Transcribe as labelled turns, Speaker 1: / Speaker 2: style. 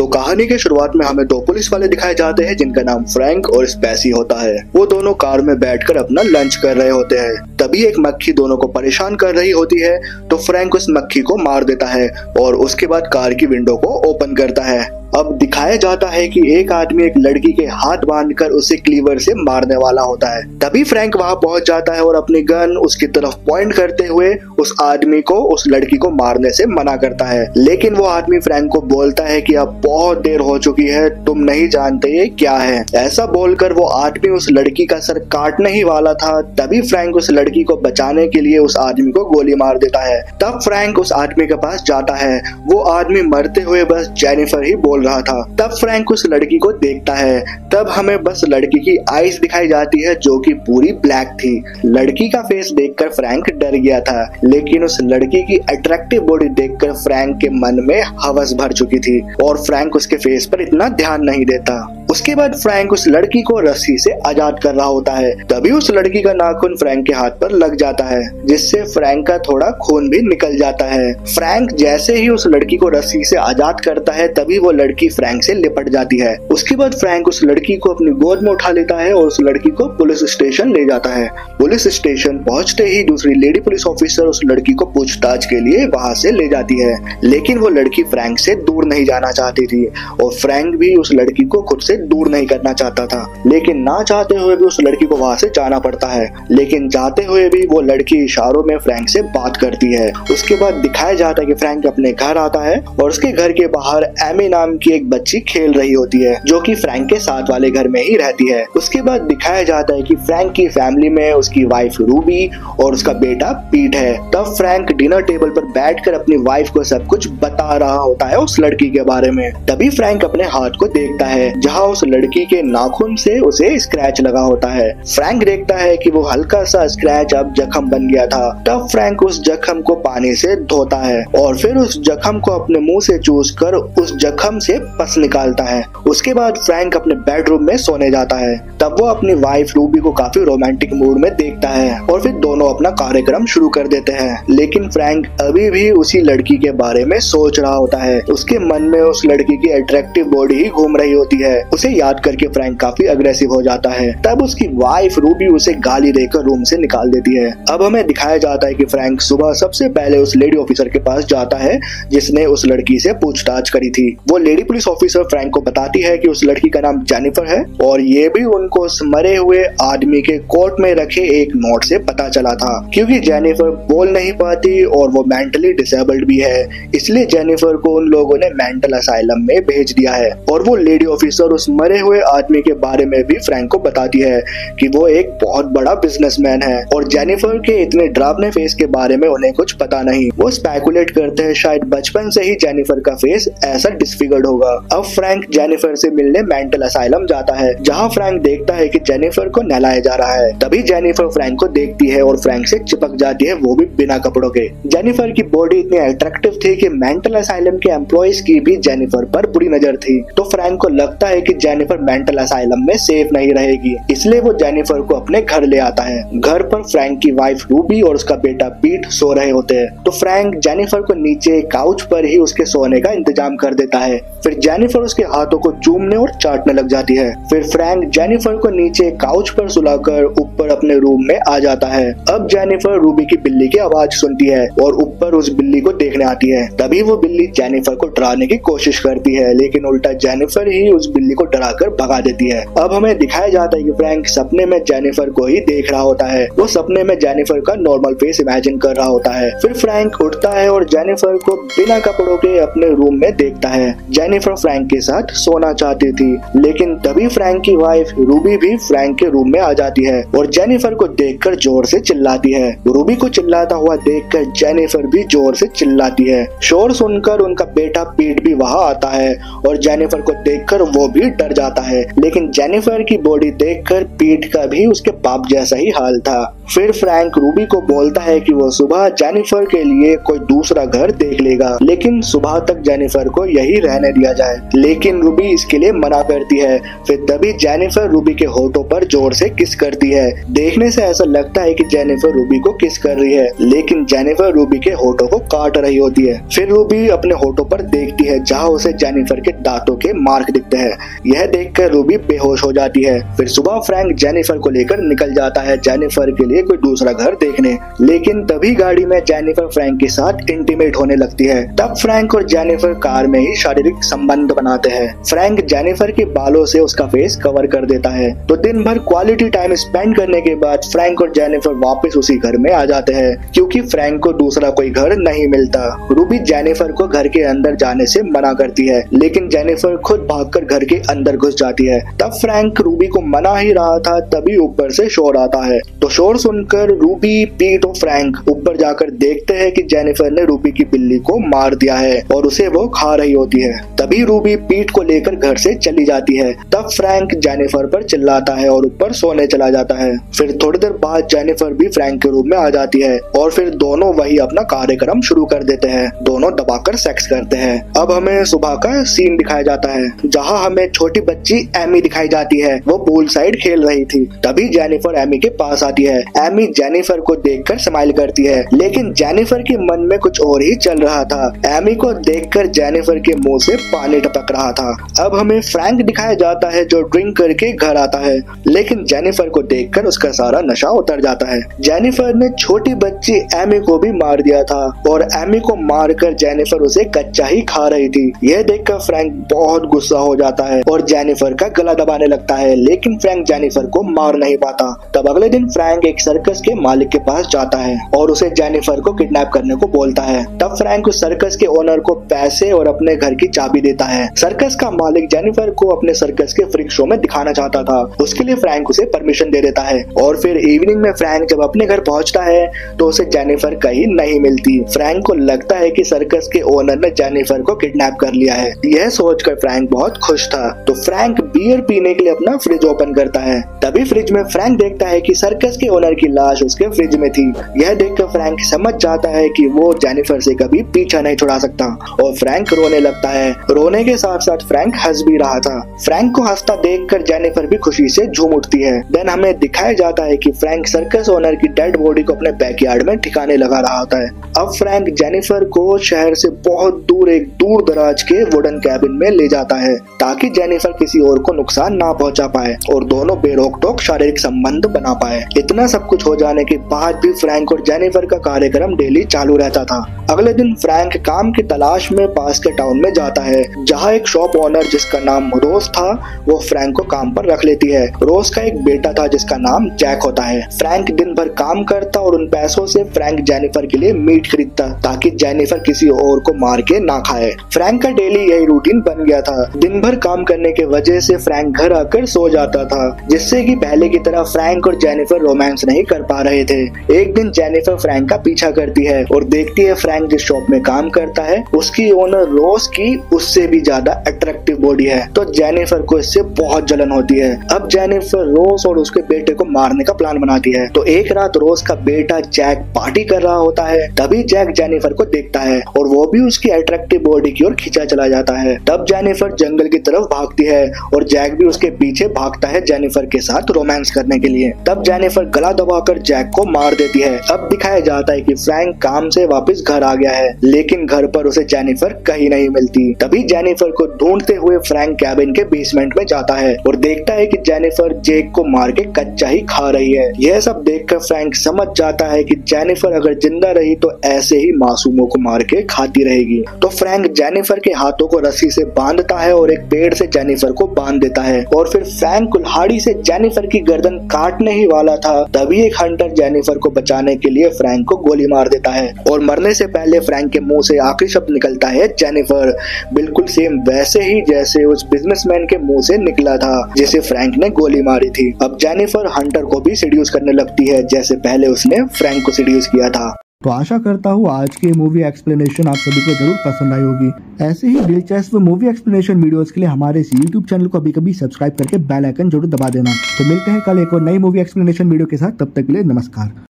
Speaker 1: तो कहानी के शुरुआत में हमें दो पुलिस वाले दिखाए जाते हैं जिनका नाम फ्रैंक और स्पेसी होता है। वो दोनों कार में बैठकर अपना लंच कर रहे होते हैं। तभी एक मक्खी दोनों को परेशान कर रही होती है, तो फ्रैंक उस मक्खी को मार देता है और उसके बाद कार की विंडो को ओपन करता है। अब दिखाया जाता है कि एक आदमी एक लड़की के हाथ बांधकर उसे क्लीवर से मारने वाला होता है। तभी फ्रैंक वहां पहुंच जाता है और अपनी गन उसकी तरफ पॉइंट करते हुए उस आदमी को, उस लड़की को मारने से मना करता है। लेकिन वो आदमी फ्रैंक को बोलता है कि अब बहुत देर हो चुकी है, तुम नहीं जानते ये क्या है। ऐसा बोलकर वो आदमी उस लड़की का सर काटने ही वाला था। तभी फ्रैंक उस लड़की को बचाने के लिए उस आदमी को गोली मार देता है। तब फ्रैंक उस आदमी के पास जाता है। वो आदमी मरते हुए बस जेनिफर ही बोल रहा था। तब फ्रैंक उस लड़की को देखता है। तब हमें बस लड़की की आईज दिखाई जाती है जो कि पूरी ब्लैक थी। लड़की का फेस देखकर फ्रैंक डर गया था, लेकिन उस लड़की की अट्रैक्टिव बॉडी देखकर फ्रैंक के मन में हवस भर चुकी थी और फ्रैंक उसके फेस पर इतना ध्यान नहीं देता। उसके बाद फ्रैंक उस लड़की को रस्सी से आजाद कर रहा होता है। तभी उस लड़की का नाखून फ्रैंक के हाथ पर लग जाता है, जिससे फ्रैंक का थोड़ा खून भी निकल जाता है। फ्रैंक जैसे ही उस लड़की को रस्सी से आजाद करता है, तभी वो लड़की फ्रैंक से लिपट जाती है। उसके बाद फ्रैंक उस लड़की को अपनी गोद में उठा लेता है और उस लड़की को पुलिस स्टेशन ले जाता है। पुलिस स्टेशन पहुंचते ही दूसरी लेडी पुलिस ऑफिसर उस लड़की को पूछताछ के लिए वहां से ले जाती है, लेकिन वो लड़की फ्रैंक से दूर नहीं जाना चाहती थी और फ्रैंक भी उस लड़की को खुद से दूर नहीं करना चाहता था। लेकिन ना चाहते हुए भी उस लड़की को वहां से जाना पड़ता है। लेकिन जाते हुए भी वो लड़की इशारों में फ्रैंक से बात करती है। उसके बाद दिखाया जाता है कि फ्रैंक अपने घर आता है और उसके घर के बाहर एमी नाम की एक बच्ची खेल रही होती है, जो कि फ्रैंक के साथ वाले घर में ही रहती है। उसके बाद दिखाया जाता है कि फ्रैंक की फैमिली में उसकी वाइफ रूबी और उसका बेटा पीट है। तब फ्रैंक डिनर टेबल पर बैठकर अपनी वाइफ को सब कुछ बता रहा होता है उस लड़की के बारे में। तभी फ्रैंक अपने हाथ को देखता है, जहाँ उस लड़की के नाखून से उसे स्क्रैच लगा होता है। फ्रैंक देखता है कि वो हल्का सा स्क्रैच अब जख्म बन गया था। तब फ्रैंक उस जख्म को पानी से धोता है और फिर उस जख्म को अपने मुंह से चूसकर उस जख्म से पस निकालता है। उसके बाद फ्रैंक अपने बेडरूम में सोने जाता है। तब वो अपनी वाइफ रूबी को काफी रोमांटिक मूड में देखता है और फिर दोनों अपना कार्यक्रम शुरू कर देते हैं। लेकिन फ्रैंक अभी भी उसी लड़की के बारे में सोच रहा होता है। उसके मन में उस लड़की की अट्रैक्टिव बॉडी ही घूम रही होती है। उसे याद करके फ्रैंक काफी अग्रेसिव हो जाता है। तब उसकी वाइफ रूबी उसे गाली देकर रूम से निकाल देती है। अब हमें दिखाया जाता है कि फ्रैंक सुबह सबसे पहले उस लेडी ऑफिसर के पास जाता है जिसने उस लड़की से पूछताछ करी थी। वो लेडी पुलिस ऑफिसर फ्रैंक को बताती है कि उस लड़की का नाम जेनिफर है और ये भी उनको उस मरे हुए आदमी के कोर्ट में रखे एक नोट से पता चला था, क्योंकि जेनिफर बोल नहीं पाती और वो मेंटली डिसेबल्ड भी है। इसलिए जेनिफर को उन लोगों ने मेंटल असाइलम में भेज दिया है। और वो लेडी ऑफिसर उस मरे हुए आदमी के बारे में भी फ्रैंक को बताती है कि वो एक बहुत बड़ा बिजनेसमैन है और जेनिफर के इतने डरावने फेस के बारे में उन्हें कुछ पता नहीं। वो स्पेकुलेट करते हैं शायद बचपन से ही जेनिफर का फेस ऐसा डिसफिगर्ड होगा। अब फ्रैंक जेनिफर से मिलने मेंटल असाइलम जाता है, जहाँ फ्रैंक देखता है कि जेनिफर को नहलाया जा रहा है। तभी जेनिफर फ्रैंक को देखती है और फ्रैंक से चिपक जाती है, वो भी बिना कपड़ों के। जेनिफर की बॉडी इतनी अट्रैक्टिव थी कि मेंटल असाइलम के एम्प्लॉइज की भी जेनिफर पर बुरी नजर थी। तो फ्रैंक को लगता है कि जेनिफर मेंटल असाइलम में सेफ नहीं रहेगी, इसलिए वो जेनिफर को अपने घर ले आता है। घर पर फ्रैंक की वाइफ रूबी और उसका बेटा पीट सो रहे होते हैं। तो फ्रैंक जेनिफर को नीचे काउच पर ही उसके सोने का इंतजाम कर देता है। फिर जेनिफर उसके हाथों को चूमने और चाटने लग जाती है। फिर फ्रैंक जेनिफर को नीचे काउच पर सुलाकर ऊपर अपने रूम में आ जाता है। अब जेनिफर रूबी की बिल्ली की आवाज सुनती है और ऊपर उस बिल्ली को देखने आती है। तभी वो बिल्ली जेनिफर को डराने की कोशिश करती है, लेकिन उल्टा जेनिफर ही उस बिल्ली को डराकर भगा देती है। अब हमें दिखाया जाता है कि फ्रैंक सपने में जेनिफर को ही देख रहा होता है। वो सपने में जेनिफर का नॉर्मल फेस इमेजिन कर रहा होता है। फिर फ्रैंक उठता है और जेनिफर को बिना कपड़ों के अपने रूम में देखता है। जेनिफर फ्रैंक के साथ सोना चाहती थी, लेकिन तभी फ्रैंक की वाइफ रूबी भी फ्रैंक के रूम में आ जाती है और जेनिफर को देखकर जोर से चिल्लाती है। रूबी को चिल्लाता हुआ देखकर जेनिफर भी जोर से चिल्लाती है। शोर सुनकर उनका बेटा पीट भी वहाँ आता है और जेनिफर को देखकर वो भी डर जाता है, लेकिन जेनिफर की बॉडी देखकर पीट का भी उसके बाप जैसा ही हाल था। फिर फ्रैंक रूबी को बोलता है कि वो सुबह जेनिफर के लिए कोई दूसरा घर देख लेगा, लेकिन सुबह तक जेनिफर को यही रहने दिया जाए। लेकिन रूबी इसके लिए मना करती है। फिर तभी जेनिफर रूबी के होठों पर जोर से किस करती है। देखने से ऐसा लगता है कि जेनिफर रूबी को किस कर रही है, लेकिन जेनिफर रूबी के होठों को काट रही होती है। फिर रूबी अपने होठों पर देखती है जहाँ उसे जेनिफर के दांतों के मार्क दिखते हैं। यह देखकर रूबी बेहोश हो जाती है। फिर सुबह फ्रैंक जेनिफर को लेकर निकल जाता है जेनिफर के लिए कोई दूसरा घर देखने, लेकिन तभी गाड़ी में जेनिफर फ्रैंक के साथ इंटीमेट होने लगती है। तब फ्रैंक और जेनिफर कार में ही शारीरिक संबंध बनाते हैं। फ्रैंक जेनिफर के बालों से उसका फेस कवर कर देता है। तो दिन भर क्वालिटी टाइम स्पेंड करने के बाद फ्रैंक और जेनिफर वापस उसी घर में आ जाते हैं, क्योंकि फ्रैंक को दूसरा कोई घर नहीं मिलता। रूबी जेनिफर को घर के अंदर जाने से मना करती है, लेकिन जेनिफर खुद भागकर घर के अंदर घुस जाती है। तब फ्रैंक रूबी को मना ही रहा था, तभी ऊपर से शोर आता है। तो शोर सुनकर रूबी, पीट और फ्रैंक ऊपर जाकर देखते हैं कि जेनिफर ने रूबी की बिल्ली को मार दिया है और उसे वो खा रही होती है। तभी रूबी पीट को लेकर घर से चली जाती है। तब फ्रैंक जेनिफर पर चिल्लाता है और ऊपर सोने चला जाता है। फिर थोड़ी देर बाद जेनिफर भी फ्रैंक के रूम में आ जाती है और फिर दोनों वही अपना कार्यक्रम शुरू कर देते हैं। दोनों दबाकर सेक्स करते हैं। अब हमें सुबह का सीन दिखाया जाता है, जहाँ हमें छोटी बच्ची एमी दिखाई जाती है। वो पूल साइड खेल रही थी। तभी जेनिफर एमी के पास आती है। एमी जेनिफर को देखकर स्माइल करती है, लेकिन जेनिफर के मन में कुछ और ही चल रहा था। एमी को देखकर जेनिफर के मुंह से पानी टपक रहा था। अब हमें फ्रैंक दिखाया जाता है जो ड्रिंक करके घर आता है, लेकिन जेनिफर को देखकर उसका सारा नशा उतर जाता है। जेनिफर ने छोटी बच्ची एमी को भी मार दिया था और एमी को मारकर जेनिफर उसे कच्चा ही खा रही थी। यह देखकर फ्रैंक बहुत गुस्सा हो जाता है और जेनिफर का गला दबाने लगता है, लेकिन फ्रैंक जेनिफर को मार नहीं पाता। तब अगले दिन फ्रैंक एक सर्कस के मालिक के पास जाता है और उसे जेनिफर को किडनैप करने को बोलता है। तब फ्रैंक उस सर्कस के ओनर को पैसे और अपने घर की चाबी देता है। सर्कस का मालिक जेनिफर को अपने सर्कस के फ्रीक शो में दिखाना चाहता था। उसके लिए फ्रैंक उसे परमिशन दे देता है और फिर इवनिंग में फ्रैंक जब अपने घर पहुंचता है तो उसे जेनिफर कहीं नहीं मिलती। फ्रैंक को लगता है कि सर्कस के ओनर ने जेनिफर को किडनैप कर लिया है। यह सोचकर फ्रैंक बहुत खुश था। तो फ्रैंक बियर पीने के लिए अपना फ्रिज ओपन करता है। तभी फ्रिज में फ्रैंक देखता है कि सर्कस के ओनर की लाश उसके फ्रिज में थी। यह देखकर फ्रैंक समझ जाता है कि वो जेनिफर से कभी पीछा नहीं छुड़ा सकता और फ्रैंक रोने लगता है। रोने के साथ साथ फ्रैंक हंस भी रहा था। फ्रैंक को हंसता देखकर जेनिफर भी खुशी से झूम उठती है। देन हमें दिखाया जाता है कि फ्रैंक सर्कस ओनर की डेड बॉडी को अपने बैकयार्ड में ठिकाने लगा रहा होता है। अब फ्रैंक जेनिफर को शहर से बहुत दूर एक दूर दराज के वुडन कैबिन में ले जाता है, ताकि जेनिफर किसी और को नुकसान ना पहुंचा पाए और दोनों बेरोक टोक शारीरिक संबंध बना पाए। इतना सब कुछ हो जाने के बाद भी फ्रैंक और जेनिफर का कार्यक्रम डेली चालू रहता था। अगले दिन फ्रैंक काम की तलाश में पास के टाउन में जाता है, जहाँ एक शॉप ओनर जिसका नाम रोज था वो फ्रैंक को काम पर रख लेती है। रोज का एक बेटा था जिसका नाम जैक होता है। फ्रैंक दिन भर काम करता और उन पैसों से फ्रैंक जेनिफर के लिए मीट खरीदता, ताकि जेनिफर किसी और को मार के ना खाए। फ्रैंक का डेली यही रूटीन बन गया था। दिन भर काम करने के वजह से फ्रैंक घर आकर सो जाता था, जिससे कि पहले की तरह फ्रैंक और जेनिफर रोमांस नहीं कर पा रहे थे। एक दिन जेनिफर फ्रैंक का पीछा करती है और देखती है फ्रैंक जिस शॉप में काम करता है उसकी ओनर रोज की उससे भी ज्यादा अट्रैक्टिव बॉडी है। तो जेनिफर को इससे बहुत जलन होती है। अब जेनिफर रोज और उसके बेटे को मारने का प्लान बनाती है। तो एक रात रोज का बेटा जैक पार्टी कर रहा होता है। तभी जैक जेनिफर को देखता है और वो भी उसकी अट्रैक्टिव बॉडी की ओर खींचा चला जाता है। तब जेनिफर जंगल की तरफ भागती है और जैक भी उसके पीछे भागता है जेनिफर के साथ रोमांस करने के लिए। तब जेनिफर गला दबाकर जैक को मार देती है। अब दिखाया जाता है कि फ्रैंक काम से वापस घर आ गया है, लेकिन घर पर उसे जेनिफर कहीं नहीं मिलती। तभी जेनिफर को ढूंढते हुए फ्रैंक कैबिन के बेसमेंट में जाता है और देखता है कि जेनिफर जेक को मार के कच्चा ही खा रही है। यह सब देखकर फ्रैंक समझ जाता है कि जेनिफर अगर जिंदा रही तो ऐसे ही मासूमों को मार के खाती रहेगी। तो फ्रैंक जेनिफर के हाथों को रस्सी से बांधता है और एक पेड़ से जेनिफर को बांध देता है और फिर फ्रैंक कुल्हाड़ी से जेनिफर की गर्दन काटने ही वाला था, तभी एक हंटर जेनिफर को बचाने के लिए फ्रैंक को गोली मार देता है और मरने से पहले फ्रैंक के मुंह से आखिरी शब्द निकलता है जेनिफर, बिल्कुल सेम वैसे ही जैसे उस बिजनेसमैन के मुंह से निकला था जिसे फ्रैंक ने गोली मारी थी। अब जेनिफर हंटर को भी सीड्यूस करने लगती है, जैसे पहले उसने फ्रैंक को सीड्यूस किया था। तो आशा करता हूँ आज की मूवी एक्सप्लेनेशन आप सभी को जरूर पसंद आई होगी। ऐसे ही दिलचस्प मूवी एक्सप्लेनेशन वीडियोस के लिए हमारे इस YouTube चैनल को कभी सब्सक्राइब करके बेल आइकन जरूर दबा देना। तो मिलते हैं कल एक और नई मूवी एक्सप्लेनेशन वीडियो के साथ, तब तक के लिए नमस्कार।